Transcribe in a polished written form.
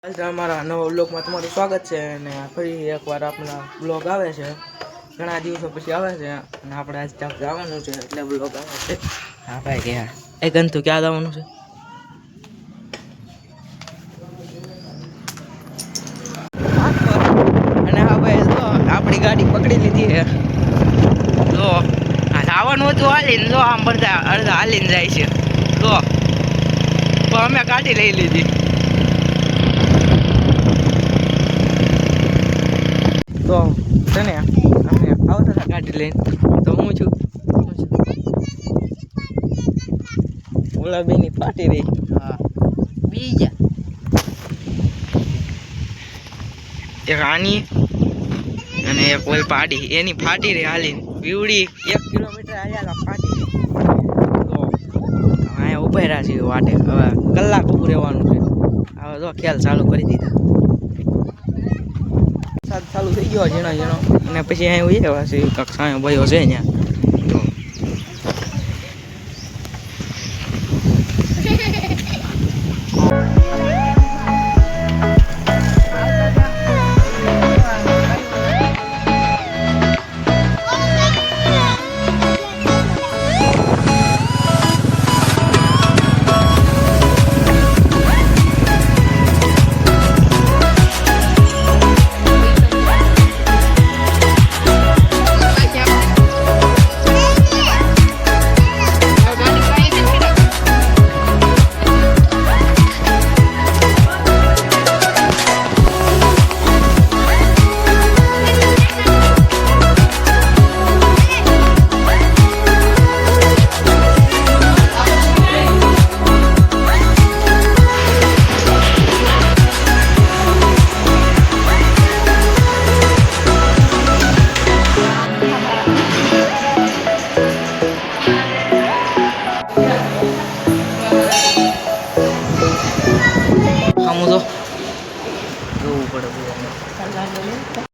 આજે અમારા નવા બ્લોગમાં તમારું સ્વાગત છે અને ફરી એકવાર આપણા બ્લોગ આવે છે. ઘણા દિવસો પછી આવે છે અને આપણે આજ ત્યાં જવાનું છે એટલે બ્લોગ આવે છે. હા ભાઈ ગયા એ ગંતુ ક્યાં જવાનું છે? અને હા ભાઈ જો આપણી ગાડી પકડી લીધી છે. જો જવાનું હતું હાલીને, જો આમ બધા અડધા હાલીને જાય છે. જો અમે ગાડી લઈ લીધી. તો છે ને અમે આવતા હતા ગાડી લઈને, તો હું છું ઓલા બેની ફાટી રહી. હા બીજા એક આની અને એક ઓલ પાડી એની ફાટી રહી હાલીને. બીવડી 1 કિલોમીટર હાલ્યા ફાટી રહી. તો અહીંયા ઉભા રહ્યા છીએ વાટે. હવે કલાક ઊભું રહેવાનું છે. હવે જો ખ્યાલ ચાલુ કરી દીધા. ચાલુ થઈ ગયો ઝીણો ઝીણો અને પછી અહીંયા એવા છે કક્ષાએ ભાઈઓ છે ત્યાં. જોવું પડે.